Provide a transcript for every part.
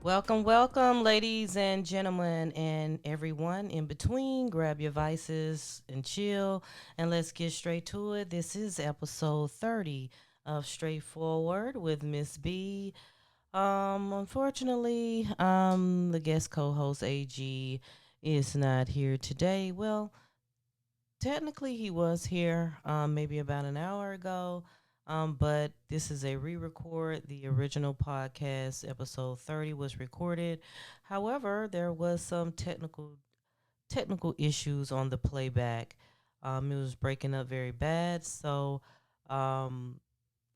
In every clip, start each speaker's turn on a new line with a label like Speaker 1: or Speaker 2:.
Speaker 1: Welcome, welcome, ladies and gentlemen, and everyone in between. Grab your vices and chill, and let's get straight to it. This is episode 30 of Straightforward with Miss B. Unfortunately, the guest co-host AG is not here today. Well, technically he was here maybe about an hour ago, but this is a re-record. The original podcast episode 30 was recorded. However, there was some technical issues on the playback. It was breaking up very bad, so um,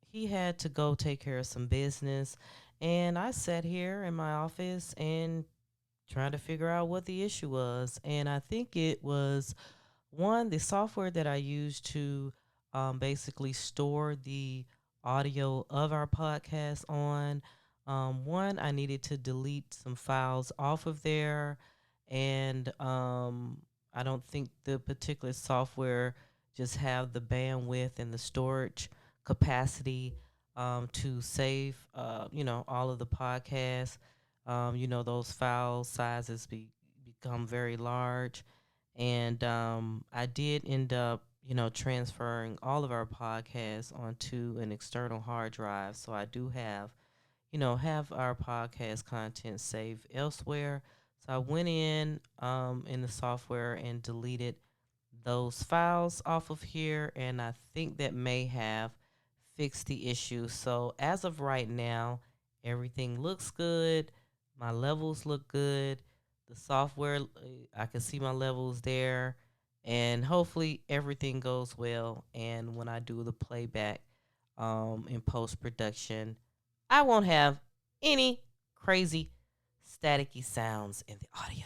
Speaker 1: he had to go take care of some business, and I sat here in my office and trying to figure out what the issue was. And I think it was one, the software that I use to basically store the audio of our podcast on. One, I needed to delete some files off of there, and I don't think the particular software just have the bandwidth and the storage capacity to save, all of the podcasts. Those file sizes become very large, and I did end up, transferring all of our podcasts onto an external hard drive. So I do have our podcast content saved elsewhere. So I went in the software and deleted those files off of here, and I think that may have fixed the issue. So as of right now, everything looks good. My levels look good. The software, I can see my levels there, and hopefully everything goes well. And when I do the playback in post production, I won't have any crazy staticky sounds in the audio.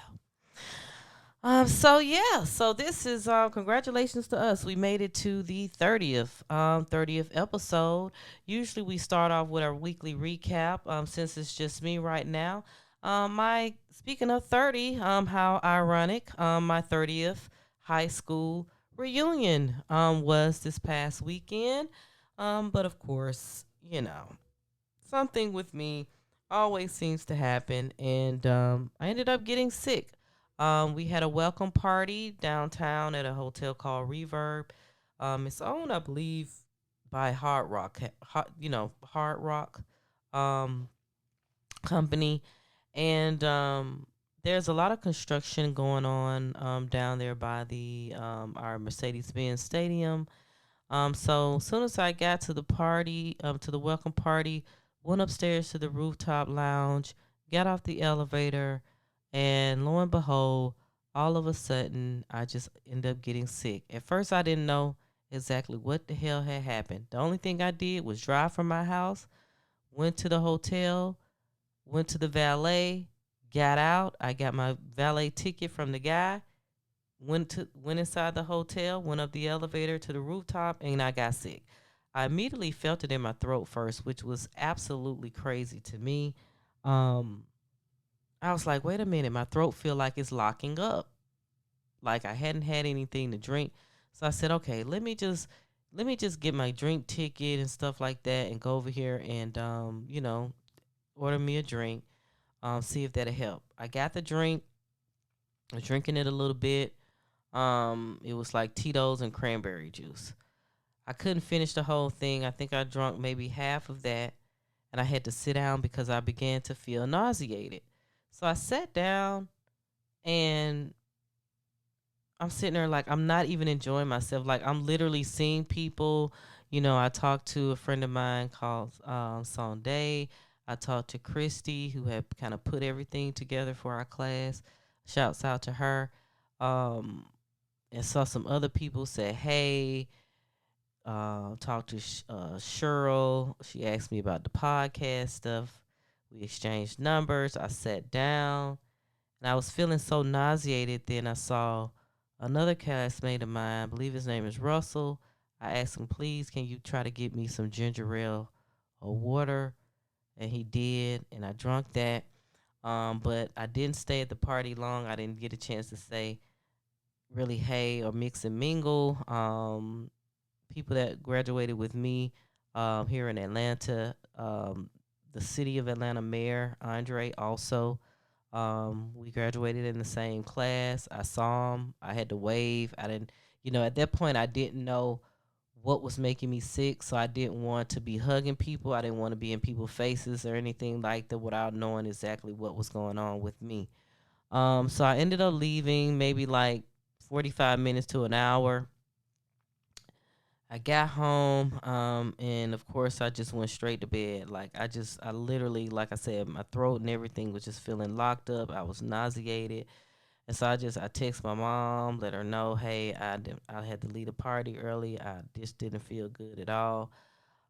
Speaker 1: So this is congratulations to us. We made it to the 30th episode. Usually we start off with our weekly recap. Since it's just me right now. My speaking of 30, how ironic. My 30th high school reunion was this past weekend. But of course, something with me always seems to happen, and I ended up getting sick. We had a welcome party downtown at a hotel called Reverb. It's owned, I believe, by Hard Rock um, company, and there's a lot of construction going on down there by the our Mercedes-Benz Stadium. So as soon as I got to the party, to the welcome party, went upstairs to the rooftop lounge, got off the elevator, and lo and behold, all of a sudden, I just ended up getting sick. At first, I didn't know exactly what the hell had happened. The only thing I did was drive from my house, went to the hotel, went to the valet, got out. I got my valet ticket from the guy, went inside the hotel, went up the elevator to the rooftop, and I got sick. I immediately felt it in my throat first, which was absolutely crazy to me. Um, I was like, wait a minute, my throat feel like it's locking up. Like I hadn't had anything to drink. So I said, okay, let me just get my drink ticket and stuff like that and go over here and order me a drink. See if that'll help. I got the drink, I was drinking it a little bit. It was like Tito's and cranberry juice. I couldn't finish the whole thing. I think I drank maybe half of that, and I had to sit down because I began to feel nauseated. So I sat down, and I'm sitting there like I'm not even enjoying myself. Like I'm literally seeing people. I talked to a friend of mine called Sonday. I talked to Christy, who had kind of put everything together for our class. Shouts out to her. Um, and saw some other people say, hey, talked to Cheryl. She asked me about the podcast stuff. We exchanged numbers. I sat down, and I was feeling so nauseated. Then I saw another castmate of mine. I believe his name is Russell. I asked him, please, can you try to get me some ginger ale or water? And he did, and I drank that. But I didn't stay at the party long. I didn't get a chance to say really hey or mix and mingle. People that graduated with me here in Atlanta. the city of Atlanta mayor, Andre, also. We graduated in the same class. I saw him. I had to wave. I didn't, at that point, I didn't know what was making me sick, so I didn't want to be hugging people. I didn't want to be in people's faces or anything like that without knowing exactly what was going on with me. So I ended up leaving maybe like 45 minutes to an hour. I got home, and of course, I just went straight to bed. I literally, like I said, my throat and everything was just feeling locked up. I was nauseated, and so I text my mom, let her know, hey, I had to leave the party early. I just didn't feel good at all.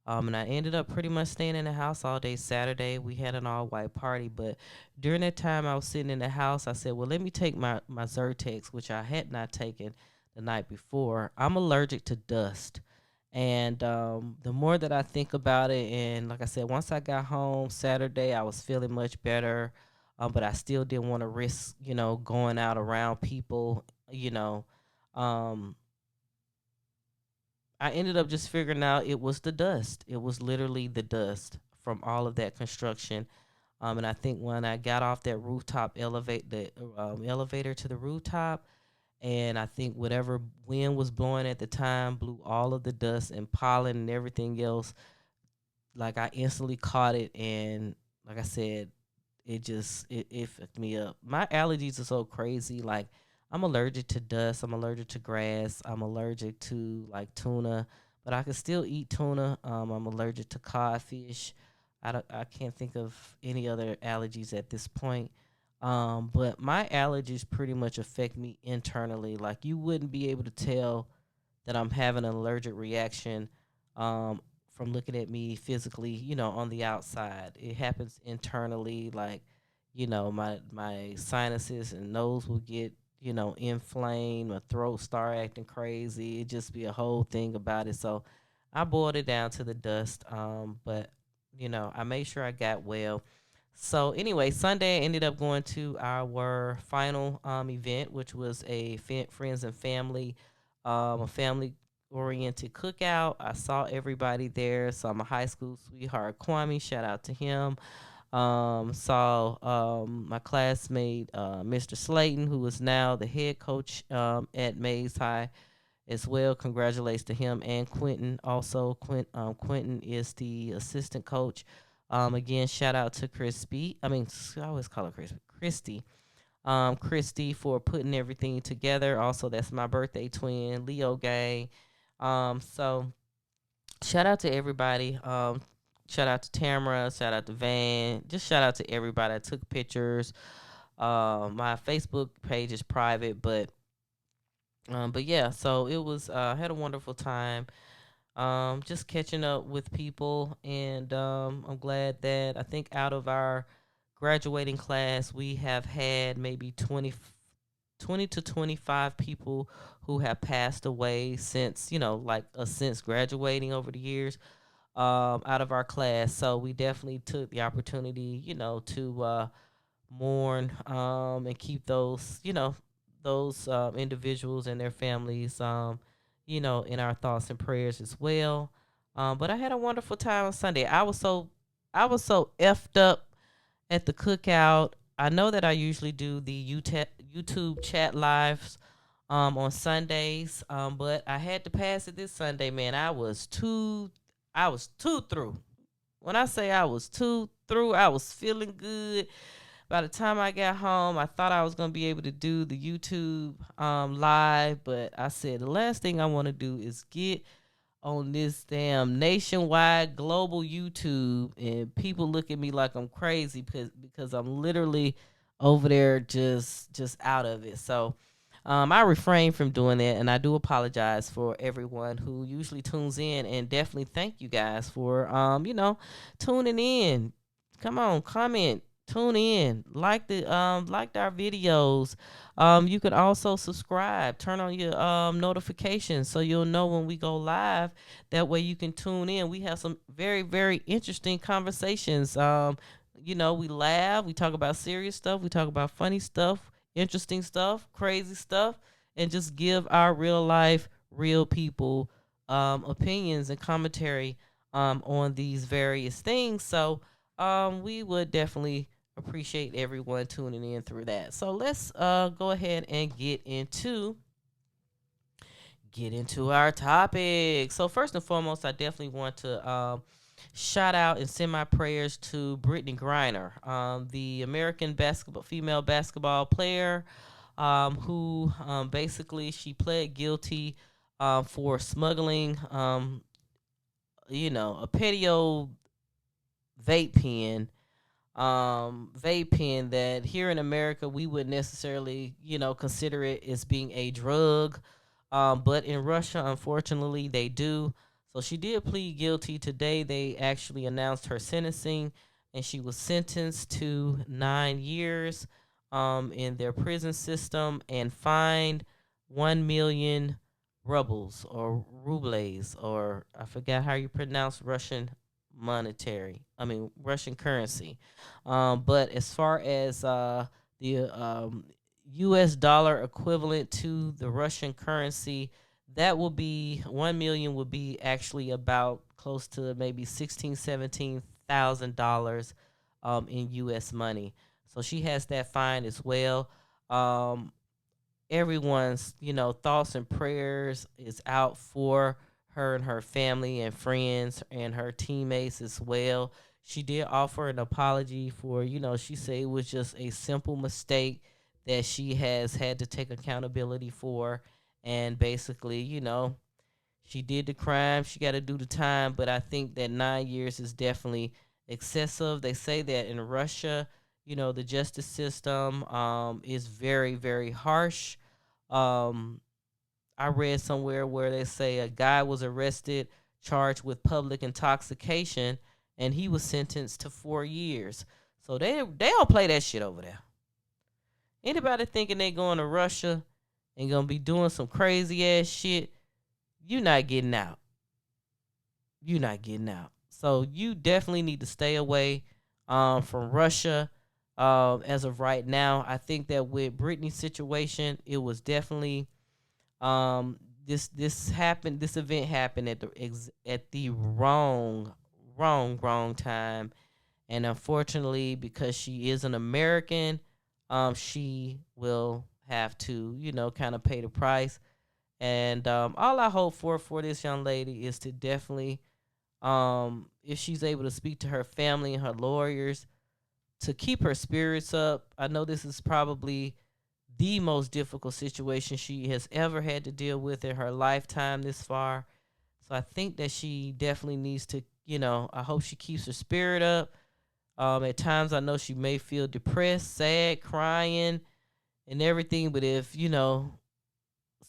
Speaker 1: And I ended up pretty much staying in the house all day Saturday. We had an all white party, but during that time I was sitting in the house, I said, well, let me take my Zyrtex, which I had not taken the night before. I'm allergic to dust. And the more that I think about it, and like I said, once I got home Saturday, I was feeling much better, but I still didn't want to risk, going out around people, you know. Um, I ended up just figuring out it was the dust. It was literally the dust from all of that construction. And I think when I got off that elevator to the rooftop, and I think whatever wind was blowing at the time blew all of the dust and pollen and everything else. Like I instantly caught it, and like I said, it fucked me up. My allergies are so crazy. Like I'm allergic to dust. I'm allergic to grass. I'm allergic to like tuna, but I can still eat tuna. I'm allergic to codfish. I can't think of any other allergies at this point. But my allergies pretty much affect me internally. Like you wouldn't be able to tell that I'm having an allergic reaction from looking at me physically, on the outside. It happens internally, like, my sinuses and nose will get, inflamed, my throat start acting crazy. It just be a whole thing about it. So I boiled it down to the dust. But I made sure I got well. So anyway, Sunday I ended up going to our final event, which was a friends and family, a family oriented cookout. I saw everybody there. Saw my high school sweetheart Kwame. Shout out to him. Saw my classmate Mr. Slayton, who is now the head coach at Mays High as well. Congratulations to him and Quentin. Also, Quentin is the assistant coach. Again, shout out to Crispy. I always call her Christy. Christy for putting everything together. Also, that's my birthday twin, Leo gang. So shout out to everybody. Shout out to Tamara. Shout out to Van. Just shout out to everybody that took pictures. My Facebook page is private, but yeah. So it was. Had a wonderful time. Just catching up with people, and I'm glad that I think out of our graduating class, we have had maybe 20 to 25 people who have passed away since, since graduating over the years out of our class. So we definitely took the opportunity, to mourn and keep those individuals and their families, in our thoughts and prayers as well. But I had a wonderful time on Sunday. I was so effed up at the cookout. I know that I usually do the YouTube chat lives on Sundays, but I had to pass it this Sunday, man. I was too through. When I say I was too through, I was feeling good. By the time I got home, I thought I was gonna be able to do the YouTube live, but I said the last thing I want to do is get on this damn nationwide global YouTube and people look at me like I'm crazy because I'm literally over there just out of it. So I refrain from doing that, and I do apologize for everyone who usually tunes in, and definitely thank you guys for tuning in. Come on, comment, tune in, liked our videos. You could also subscribe, turn on your notifications so you'll know when we go live. That way you can tune in. We have some very, very interesting conversations. We laugh, we talk about serious stuff, we talk about funny stuff, interesting stuff, crazy stuff, and just give our real life, real people opinions and commentary on these various things. So we would definitely appreciate everyone tuning in through that. So let's go ahead and get into our topic. So first and foremost, I definitely want to shout out and send my prayers to Brittney Griner, the American basketball female basketball player, who basically she pled guilty for smuggling, a petty vape pen vape pen that here in America we would necessarily, consider it as being a drug. But in Russia, unfortunately, they do. So she did plead guilty. Today, they actually announced her sentencing, and she was sentenced to 9 years in their prison system and fined 1 million rubles or rubles, or I forgot how you pronounce Russian currency. But as far as the U.S. dollar equivalent to the Russian currency, that will be 1 million. Would be actually about close to maybe 17,000 dollars in U.S. money. So she has that fine as well. Um, Everyone's thoughts and prayers is out for her and her family and friends and her teammates as well. She did offer an apology for, she said it was just a simple mistake that she has had to take accountability for. And basically, she did the crime, she got to do the time. But I think that 9 years is definitely excessive. They say that in Russia, the justice system is very, very harsh. um, I read somewhere where they say a guy was arrested, charged with public intoxication, and he was sentenced to 4 years. So they don't play that shit over there. Anybody thinking they going to Russia and gonna be doing some crazy ass shit, you not getting out. You not getting out. So you definitely need to stay away from Russia. As of right now, I think that with Brittney's situation, it was definitely um this event happened at the wrong time. And unfortunately, because she is an American, she will have to kind of pay the price. And all I hope for this young lady is to definitely, if she's able to speak to her family and her lawyers, to keep her spirits up. I know this is probably the most difficult situation she has ever had to deal with in her lifetime this far. So I think that she definitely needs to, I hope she keeps her spirit up. At times I know she may feel depressed, sad, crying, and everything. But if,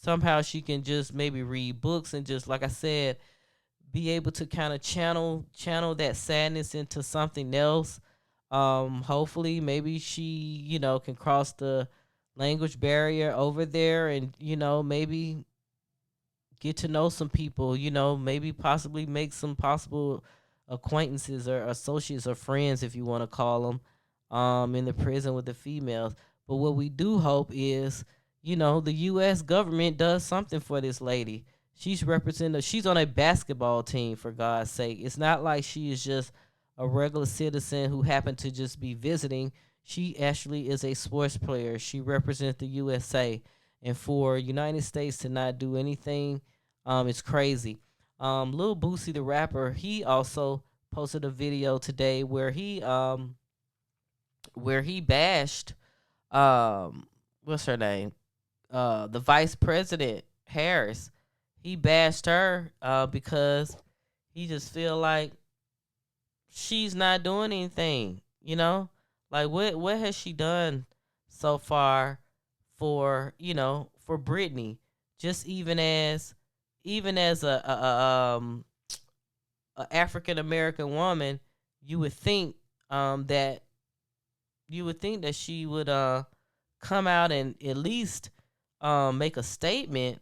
Speaker 1: somehow she can just maybe read books and just, like I said, be able to kind of channel that sadness into something else. Hopefully maybe she, can cross the language barrier over there and, maybe get to know some people, maybe possibly make some possible acquaintances or associates or friends, if you want to call them, in the prison with the females. But what we do hope is, the U.S. government does something for this lady. She's on a basketball team, for God's sake. It's not like she is just a regular citizen who happened to just be visiting. She actually is a sports player. She represents the USA. And for United States to not do anything, it's crazy. Lil Boosie, the rapper, he also posted a video today where he bashed what's her name? The vice president Harris. He bashed her because he just feel like she's not doing anything, Like what has she done so far for Brittney? Just even as a African American woman, you would think that she would come out and at least make a statement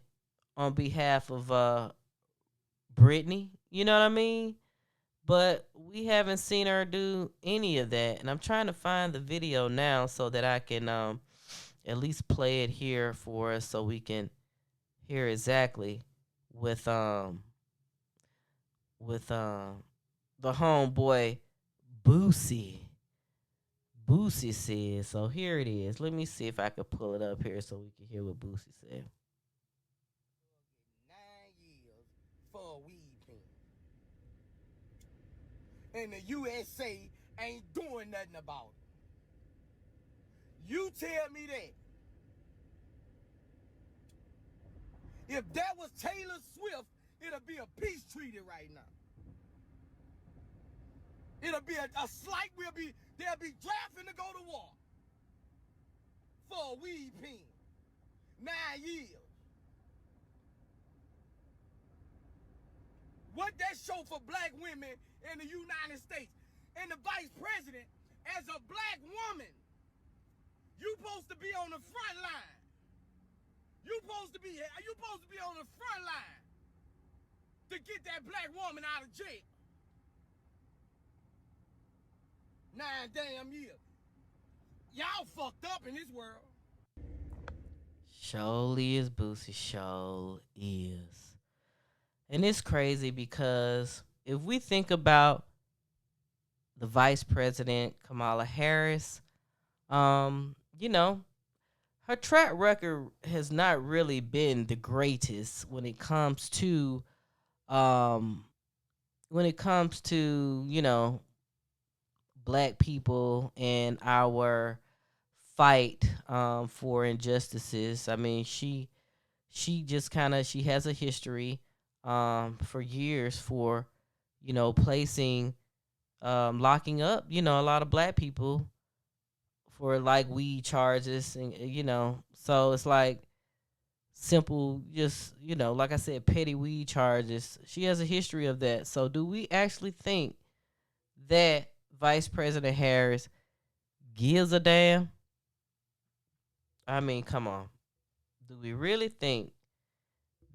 Speaker 1: on behalf of Brittney. You know what I mean? But we haven't seen her do any of that. And I'm trying to find the video now so that I can at least play it here for us so we can hear exactly with with the homeboy Boosie. Boosie said. So here it is. Let me see if I can pull it up here so we can hear what Boosie said.
Speaker 2: 9 years for a weed pen. And the USA ain't doing nothing about it. You tell me that. If that was Taylor Swift, it'll be a peace treaty right now. It'll be a slight, they'll be drafting to go to war for a weed pen. 9 years. What that show for black women in the United States? And the vice president, as a black woman, you supposed to be on the front line. You supposed to be on the front line to get that black woman out of jail. 9 damn years. Y'all fucked up in this world.
Speaker 1: Surely is Boosie. Show is. And it's crazy because if we think about the vice president, Kamala Harris, you know, her track record has not really been the greatest when it comes to black people and our fight for injustices. I mean, she just kind of she has a history for years for placing locking up a lot of black people for like weed charges, and so it's like simple, just like I said, petty weed charges. She has a history of that. So do we actually think that Vice President Harris gives a damn? I mean, come on. Do we really think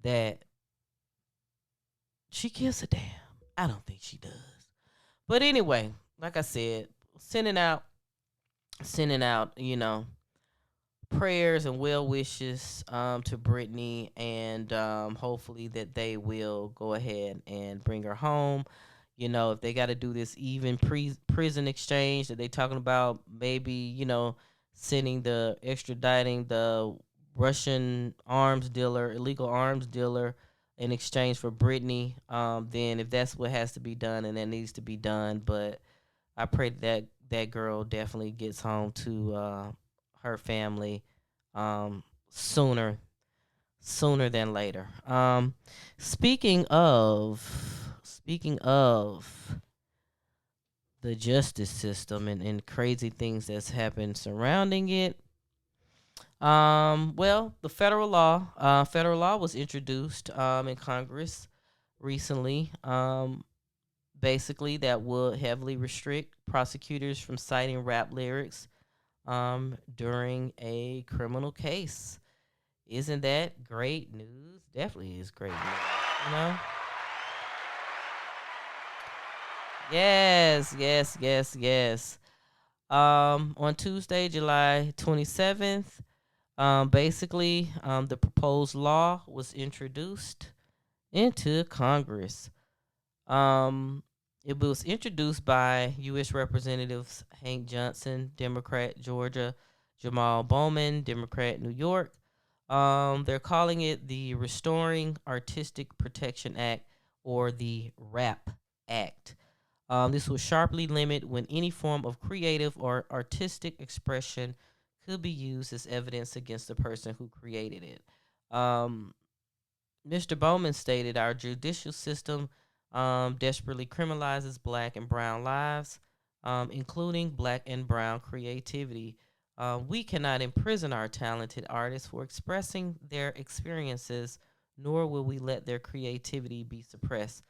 Speaker 1: that she gives a damn? I don't think she does. But anyway, like I said, sending out, prayers and well wishes to Brittney, and hopefully that they will go ahead and bring her home. If they got to do this even prison exchange that they talking about, maybe sending extraditing the Russian arms dealer, illegal arms dealer, in exchange for Brittney. Then if that's what has to be done, and that needs to be done, but I pray that girl definitely gets home to her family sooner than later. Speaking of the justice system and crazy things that's happened surrounding it. Well, the federal law was introduced in Congress recently. Basically, that will heavily restrict prosecutors from citing rap lyrics during a criminal case. Isn't that great news? Definitely is great news. Yes, yes, yes, yes. On Tuesday, July 27th, the proposed law was introduced into Congress. It was introduced by U.S. Representatives Hank Johnson, Democrat, Georgia, Jamal Bowman, Democrat, New York. They're calling it the Restoring Artistic Protection Act, or the RAP Act. This will sharply limit when any form of creative or artistic expression could be used as evidence against the person who created it. Mr. Bowman stated, our judicial system desperately criminalizes black and brown lives, including black and brown creativity. We cannot imprison our talented artists for expressing their experiences, nor will we let their creativity be suppressed.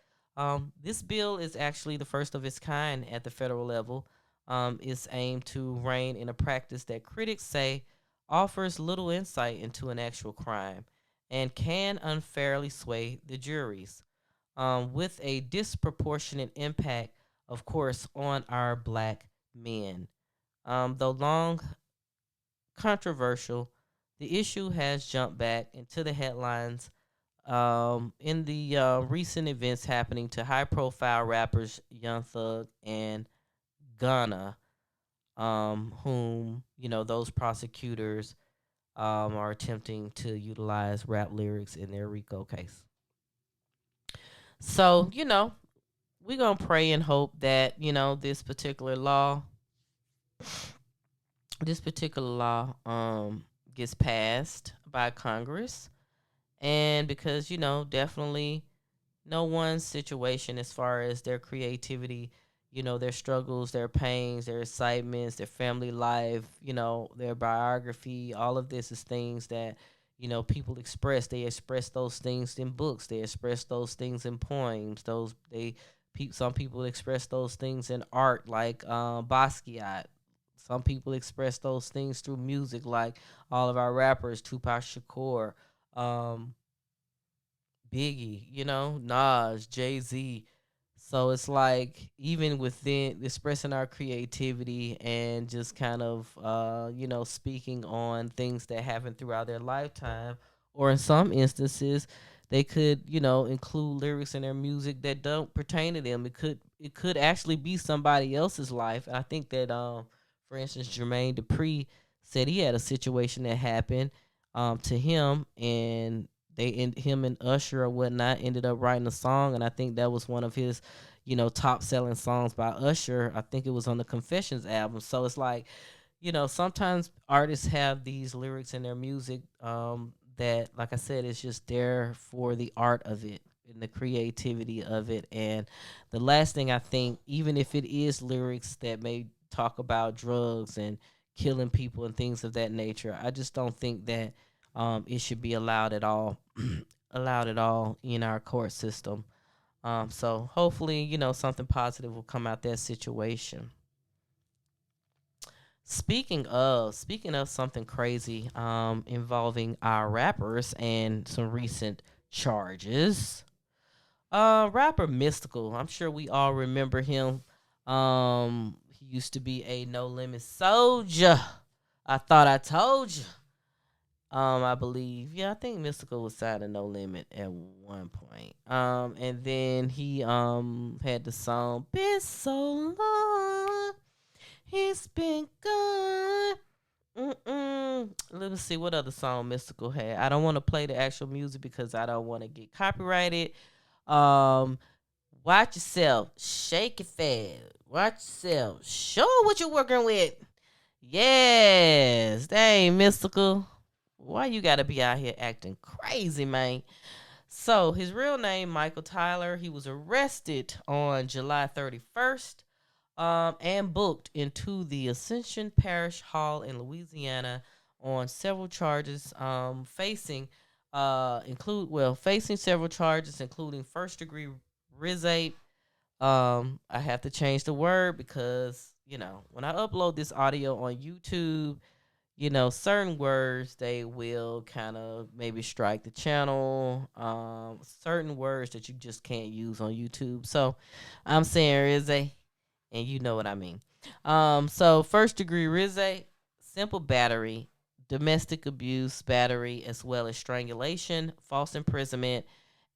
Speaker 1: This bill is actually the first of its kind at the federal level. It's aimed to rein in a practice that critics say offers little insight into an actual crime and can unfairly sway the juries, with a disproportionate impact, of course, on our black men. Though long controversial, the issue has jumped back into the headlines in the recent events happening to high-profile rappers Young Thug and Ghana, whom those prosecutors are attempting to utilize rap lyrics in their RICO case. So we're gonna pray and hope that this particular law gets passed by Congress, and because definitely no one's situation as far as their creativity, their struggles, their pains, their excitements, their family life, their biography, all of this is things that, people express. They express those things in books. They express those things in poems. Some people express those things in art, like Basquiat. Some people express those things through music, like all of our rappers, Tupac Shakur, um, Biggie, Nas, Jay-Z. So it's like even within expressing our creativity and just kind of speaking on things that happen throughout their lifetime, or in some instances they could, include lyrics in their music that don't pertain to them. It could actually be somebody else's life. I think that for instance, Jermaine Dupri said he had a situation that happened to him, and him and Usher or whatnot ended up writing a song, and I think that was one of his, top selling songs by Usher. I think it was on the Confessions album. So it's like, sometimes artists have these lyrics in their music that, like I said, it's just there for the art of it and the creativity of it. And the last thing I think, even if it is lyrics that may talk about drugs and killing people and things of that nature, I just don't think that it should be allowed at all, allowed at all in our court system. So hopefully, something positive will come out that situation. Speaking of something crazy, involving our rappers and some recent charges. Rapper Mystikal. I'm sure we all remember him. He used to be a No Limit soldier. I thought I told you. I believe, yeah, I think Mystikal was signed to No Limit at one point. And then he had the song "Been So Long." He's been gone. Let me see what other song Mystikal had. I don't want to play the actual music because I don't want to get copyrighted. Um, Watch yourself, shake it fast. Watch yourself, show what you're working with. Yes, dang Mystikal. Why you gotta be out here acting crazy, man? So his real name, Michael Tyler. He was arrested on July 31st, and booked into the Ascension Parish Hall in Louisiana on several charges, facing several charges, including first degree rape. I have to change the word because when I upload this audio on YouTube, certain words they will kind of maybe strike the channel. Certain words that you just can't use on YouTube. So I'm saying Rizze, and you know what I mean. So first degree Rizze, simple battery, domestic abuse battery, as well as strangulation, false imprisonment,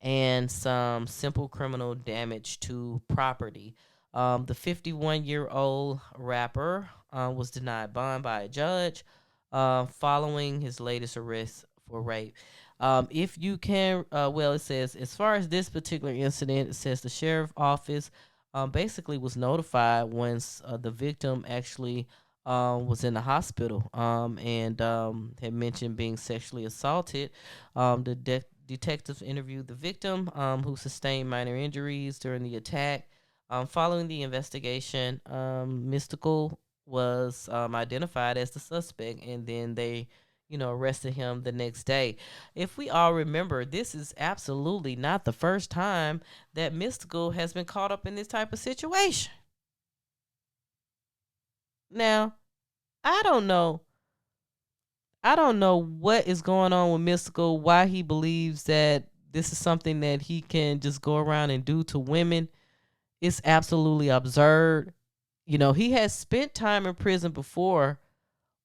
Speaker 1: and some simple criminal damage to property. The 51-year-old rapper was denied bond by a judge following his latest arrest for rape. If you can, it says, as far as this particular incident, it says the sheriff office basically was notified once the victim actually was in the hospital, and had mentioned being sexually assaulted. The detectives interviewed the victim, who sustained minor injuries during the attack. Following the investigation, Mystikal was identified as the suspect, and then they, arrested him the next day. If we all remember, this is absolutely not the first time that Mystikal has been caught up in this type of situation. Now, I don't know. I don't know what is going on with Mystikal, why he believes that this is something that he can just go around and do to women. It's absolutely absurd. He has spent time in prison before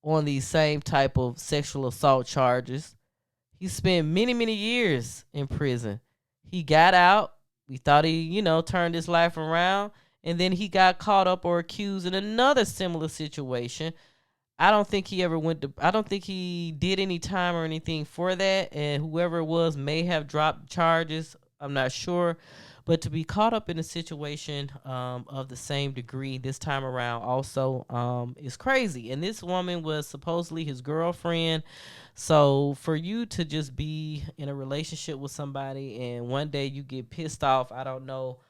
Speaker 1: on these same type of sexual assault charges. He spent many, many years in prison. He got out. We thought he, turned his life around. and then he got caught up or accused in another similar situation. I don't think he ever went to. I don't think he did any time or anything for that. And whoever it was may have dropped charges. I'm not sure, but to be caught up in a situation of the same degree this time around also is crazy. And this woman was supposedly his girlfriend. So for you to just be in a relationship with somebody and one day you get pissed off, I don't know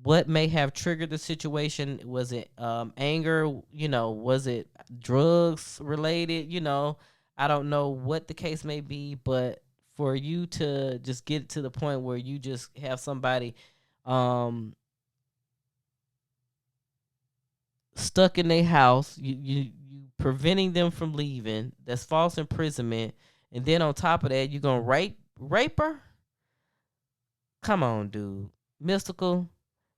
Speaker 1: what may have triggered the situation. Was it anger? Was it drugs related? I don't know what the case may be, but for you to just get to the point where you just have somebody um, stuck in their house, you preventing them from leaving. That's false imprisonment, and then on top of that, you're gonna rape her. Come on, dude. Mystical,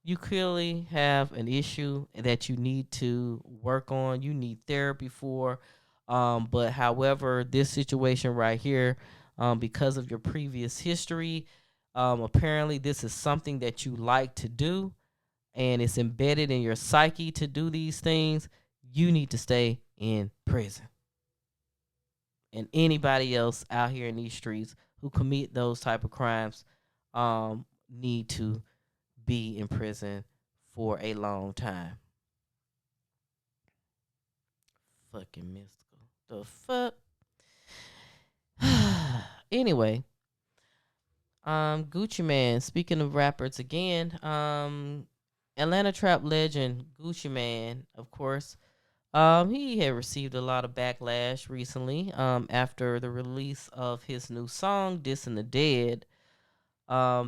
Speaker 1: you clearly have an issue that you need to work on. You need therapy for. But however, this situation right here, because of your previous history, apparently this is something that you like to do and it's embedded in your psyche to do these things. You need to stay in prison. And anybody else out here in these streets who commit those type of crimes need to be in prison for a long time. Fucking mystical. The fuck? Anyway, Gucci Man, speaking of rappers again, Atlanta trap legend Gucci Man, of course. He had received a lot of backlash recently, after the release of his new song, Dissing the Dead.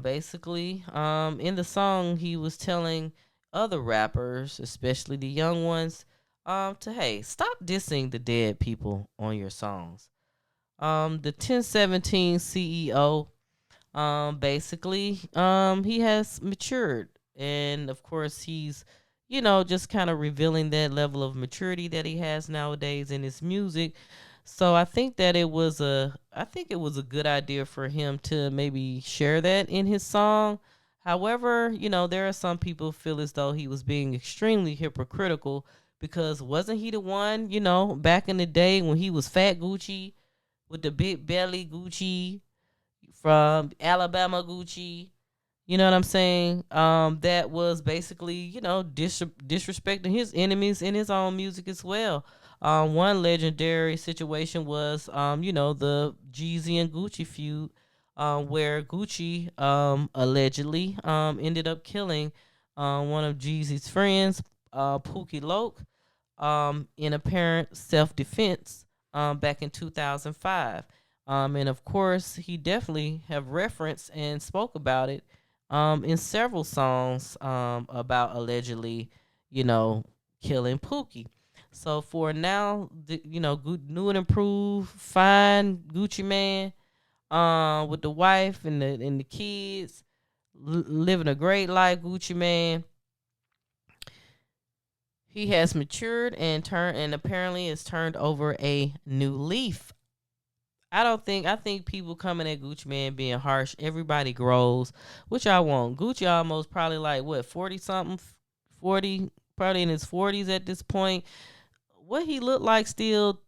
Speaker 1: Basically, in the song, he was telling other rappers, especially the young ones, to hey, stop dissing the dead people on your songs. The 1017 CEO, basically, he has matured, and of course, he's just kind of revealing that level of maturity that he has nowadays in his music. So I think it was a good idea for him to maybe share that in his song. However, there are some people feel as though he was being extremely hypocritical because wasn't he the one, back in the day when he was Fat Gucci with the big belly Gucci from Alabama Gucci? You know what I'm saying? That was basically, disrespecting his enemies in his own music as well. One legendary situation was, the Jeezy and Gucci feud, where Gucci, allegedly, ended up killing, one of Jeezy's friends, Pookie Loke, in apparent self-defense, back in 2005. And of course, he definitely have referenced and spoke about it, in several songs, about allegedly, you know, killing Pookie. So for now, good, new and improved, fine Gucci Man, with the wife and the kids, living a great life. Gucci Man, he has matured and turned, and apparently has turned over a new leaf. I think people coming at Gucci Man being harsh. Everybody grows, which I won't. Gucci almost probably like what 40 something, 40, probably in his 40s at this point. What he looked like still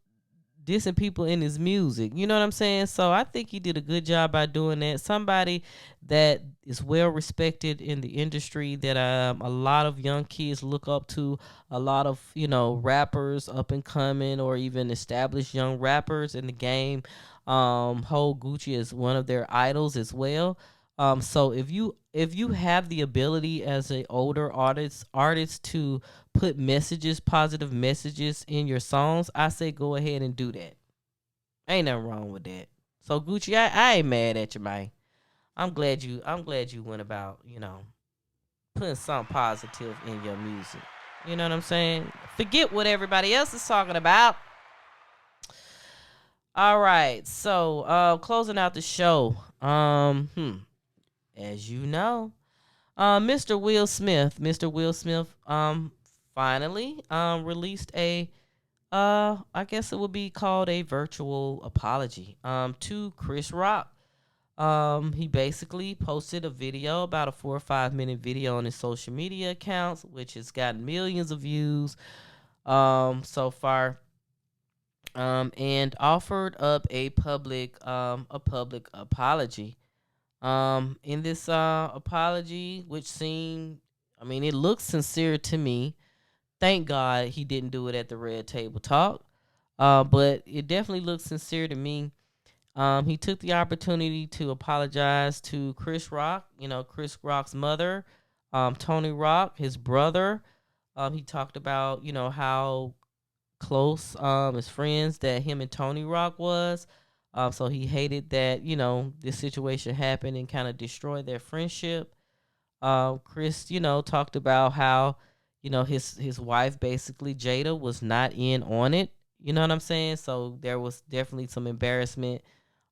Speaker 1: dissing people in his music. You know what I'm saying? So I think he did a good job by doing that. Somebody that is well respected in the industry that a lot of young kids look up to, a lot of, rappers up and coming or even established young rappers in the game hold Gucci as one of their idols as well. So if you have the ability as an older artist to put messages, positive messages in your songs, I say go ahead and do that. Ain't nothing wrong with that. So Gucci, I ain't mad at you, man. I'm glad you went about, putting something positive in your music. You know what I'm saying? Forget what everybody else is talking about. All right. So closing out the show. As you know, Mr. Will Smith, finally, released a, I guess it would be called a virtual apology, to Chris Rock. He basically posted a video, about a 4 or 5 minute video on his social media accounts, which has gotten millions of views so far. And offered up a public apology. In this apology, which seemed, I mean, it looks sincere to me. Thank God he didn't do it at the Red Table Talk. But it definitely looks sincere to me. He took the opportunity to apologize to Chris Rock, Chris Rock's mother, Tony Rock, his brother. He talked about, how close as friends that him and Tony Rock was. So he hated that, this situation happened and kind of destroyed their friendship. Chris, talked about how, his wife, basically Jada, was not in on it. You know what I'm saying? So there was definitely some embarrassment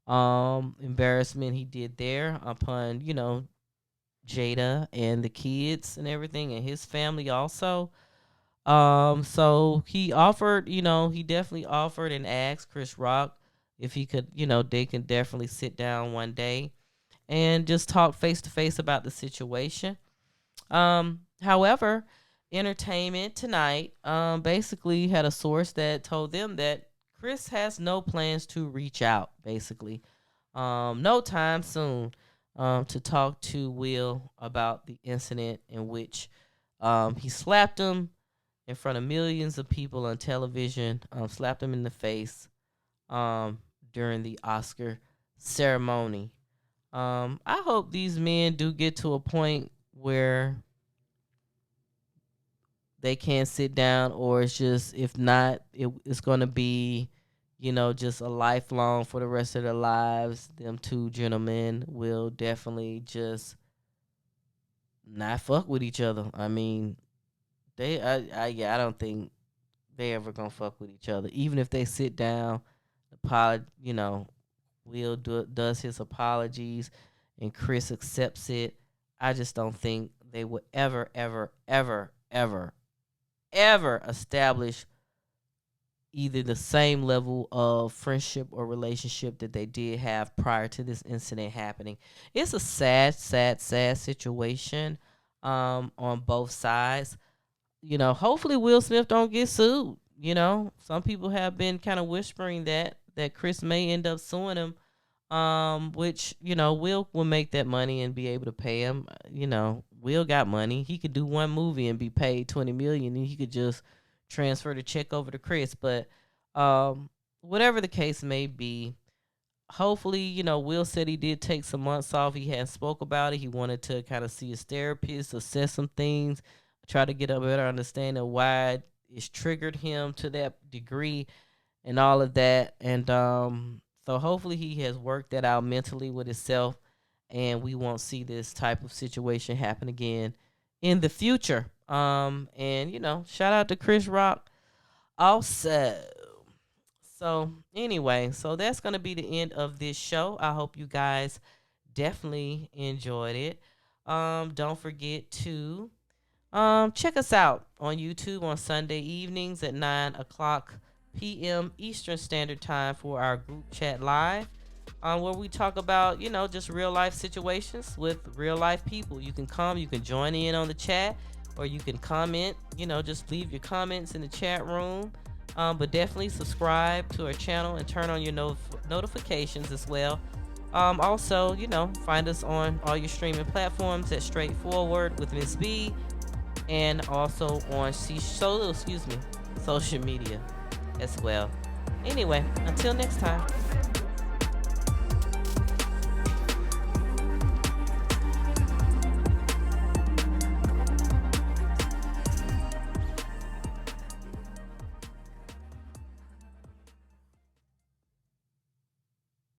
Speaker 1: he did there upon, Jada and the kids and everything and his family also. So he offered, he definitely offered and asked Chris Rock if he could, they can definitely sit down one day and just talk face to face about the situation. However, Entertainment Tonight basically had a source that told them that Chris has no plans to reach out, basically, no time soon, to talk to Will about the incident in which he slapped him in front of millions of people on television, slapped him in the face during the Oscar ceremony. I hope these men do get to a point where they can sit down, or it's just, if not, it's going to be, just a lifelong for the rest of their lives. Them two gentlemen will definitely just not fuck with each other. I mean, I don't think they ever gonna fuck with each other. Even if they sit down, Will does his apologies, and Chris accepts it. I just don't think they would ever, ever, ever, ever, ever establish either the same level of friendship or relationship that they did have prior to this incident happening. It's a sad, sad, sad situation on both sides. Hopefully Will Smith don't get sued. Some people have been kind of whispering that Chris may end up suing him, which, Will make that money and be able to pay him. Will got money. He could do one movie and be paid $20 million, and he could just transfer the check over to Chris. But whatever the case may be, hopefully, Will said he did take some months off. He hadn't spoke about it. He wanted to kind of see his therapist, assess some things, try to get a better understanding of why it's triggered him to that degree and all of that. And so hopefully he has worked that out mentally with himself, and we won't see this type of situation happen again in the future. And shout out to Chris Rock also. So anyway, so that's gonna be the end of this show. I hope you guys definitely enjoyed it. Don't forget to check us out on YouTube on Sunday evenings at 9 o'clock p.m. Eastern Standard Time for our group chat live, where we talk about, just real life situations with real life people. You can come, you can join in on the chat, or you can comment, just leave your comments in the chat room. But definitely subscribe to our channel and turn on your notifications as well. Also, find us on all your streaming platforms at Straightforward with Ms.B, and also on social media as well. Anyway, until next time.